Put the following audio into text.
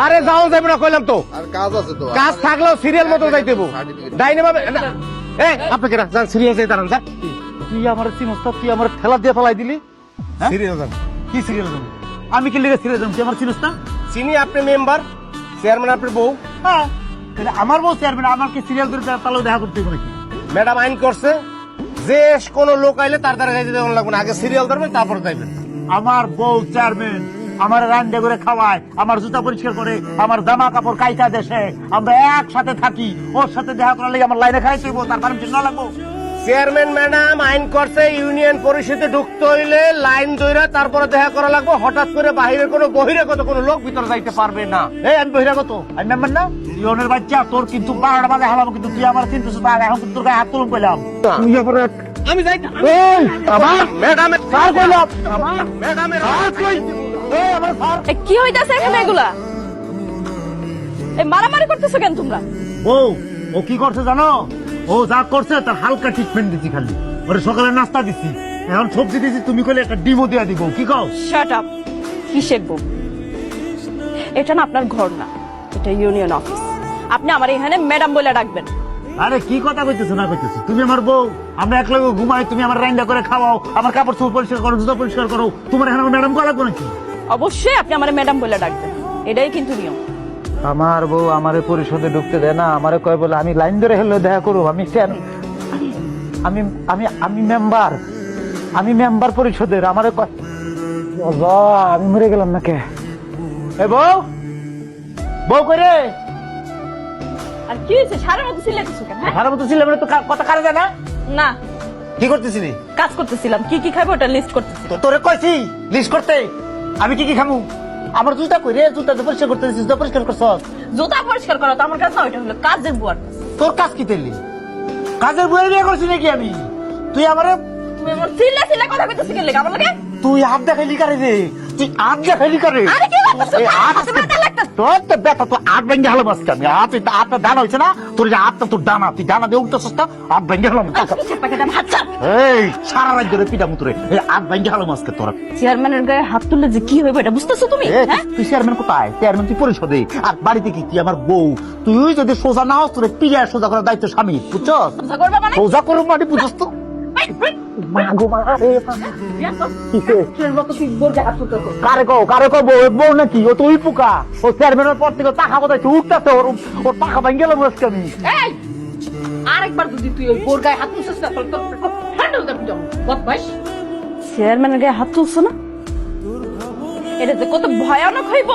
আরে যাও যাবে না কইলাম তো, আর কাজ আছে তো, কাজ থাকলেও সিরিয়াল মতো যাইতে হইব। ডাইনে ভাবে আপনি কেনা যান সিরিয়াল যাই দাঁড়ান যান। তুই আমার চিনস না, তুই আমার ঠেলা দিয়ে ফেলাই দিলি। সিরিয়াল যান। কি সিরিয়াল যাবো? আমি কি লিখে সিরিয়াল যাবো? তুই আমার চিনস না? চিনি, আপনি মেম্বার, চেয়ারম্যান আপনার বউ। হ্যাঁ, তাহলে আমার বউ চেয়ারম্যান, আমাকে সিরিয়াল করে তাহলে দেখা করতে হবে নাকি? ম্যাডাম আইন করছে যে কোন লোক আইলে তার দ্বারা যাইতে দেওয়া লাগবে না, আগে সিরিয়াল ধরবেন তারপর যাইবেন। আমার বউ চেয়ারম্যান, আমার রান্না করে খাওয়ায়, আমার জুতা পরিষ্কার করে, আমার জামা কাপড় কাইটা দেশে, আমরা একসাথে থাকি। ওর সাথে দেখা করার লাগে আমার লাইনে খাইতে হইব, তার কারণ চিন্তা লাগবো। চেয়ারম্যান ম্যাডাম আইন করছে ইউনিয়ন পরিষদে ঢুকতে হইলে লাইন ধরে তারপরে দেখা করা লাগবে। হঠাৎ করে বাহিরে কোনো বহিরাগত কোনো লোক ভিতরে যাইতে পারবে না। এই আমি বহিরাগত, আমি মেম্বার না, ইউনের বাচ্চা। তোর কিন্তু 12টা বাজে হালাম, কিন্তু তুই আমার চিন্তিস না। এখন কিন্তু তোর গায়ে হাত তুলুম পেলাম। তুই আবার আমি যাই না। এই আমার ম্যাডামের স্যার কইলাম, ম্যাডামের এই আমার স্যার। কি হইতাছে এখানে এগুলা? এই মারামারি করতেছো কেন তোমরা? ও কি করছে জানো? ও যা করছে তার হালকা ট্রিটমেন্ট দিছি, খালি ওরে সকালে নাস্তা দিছি, এখন সবজি দিছি। তুমি কইলে একটা ডিমও দিয়া দিব, কি কও? Shut up. কি শেখবো? এটা না আপনার ঘর না, এটা ইউনিয়ন অফিস। আপনি আমার এখানে ম্যাডাম বলে ডাকবেন। আরে কি কথা কইতেছো না কইতেছো? তুমি আমার বউ, আমরা এক লগে ঘুমাই, তুমি আমার রান্না করে খাওয়াও, আমার কাপড় চোপড় পরিষ্কার করো, জুতা পরিষ্কার করো। তোমার এখানে ম্যাডাম করা লাগবে নাকি? অবশ্যই আপনি আমার ম্যাডাম বলে ডাকবেন, এটাই কিন্তু নিয়ম। আমার বউ আমারে পরিষদে ঢুকতে দেয় না, আমারে কয় বলে আমি লাইন ধরে হেলে দেখা করব। আমি কেন? আমি আমি আমি মেম্বার, আমি মেম্বার পরিষদের। আমারে কয় বাবা আমি মরে গেলাম না কে? এ বউ, বউ করে আর কি হয়েছে? সারের মতো সিলেটেছো কেন? হ্যাঁ, ভালো মতো ছিল, মানে তো কথা কারে যায় না। না, কি করতেছিলি? কাজ করতেছিলাম। কি কি খাবো ওটা লিস্ট করতেছি। তোরে কইছি লিস্ট করতে, আমি কি কি খামু? আমার জুতা কই রে? জুতা তো পরিষ্কার করতে দিছিস, জুতা পরিষ্কার করছস? জুতা পরিষ্কার করা তো আমার কাজ না, ওইটা হলো কাজের বুয়ার কাজ। তোর কাজ কি তেলি? কাজের বইয়ের বিয়ে করছিস নাকি আমি? তুই আমারে তুমি আমার সিলে সিলে কথা কইতেছ কেন লাগা? আমার লাগে তুই হাত দেখাইলি কারে রে? তুই হাত দেখাইলি কারে? আরে কি করতেছ? এই হাত হাতে ব্যথা লাগতেছে। তোর তো ব্যথা, তো হাত ভেঙে হলো মাঝকে। আমি হাতটা ডানা হয়েছে না তোর? যে হাতটা তোর ডানা, তুই ডানা দিয়ে উঠতেছিস না, হাত ভেঙে হলাম। হাত ছাড়। এই সারা রাত ধরে পিটা মুতুরে, এই হাত ভেঙে হলো মাঝকে তোর। চেয়ারম্যানের গায়ে হাত তুললে যে কি হইবে এটা বুঝতেছো তুমি? এই, হ্যাঁ, তুই চেয়ারম্যান কোথায়? চেয়ারম্যান তুই পরিষদে, আর বাড়িতে কি তুই আমার বউ। তুই যদি সোজা না হস, তোর পিড়া সোজা করার দায়িত্ব স্বামী, বুঝছস? কথা করবা মানে? সোজা করো মানে বুঝছস তো? কারে কো বউ নাকি? ও তুই পোকা। ও চেয়ারম্যানের পর থেকে টাকা বোধ হয় উঠতেছে, ওর টাকা ভাঙ গেলাম আজকে আমি। এই, আরেকবার যদি তুই ওই বোর গায়ে হাত তুলছিস না, তোর হ্যান্ডেল দেব যাবো। বদমাইশ। চেয়ারম্যানের গায়ে হাত তুলছো না, এটা যে কত ভয়ানক হইব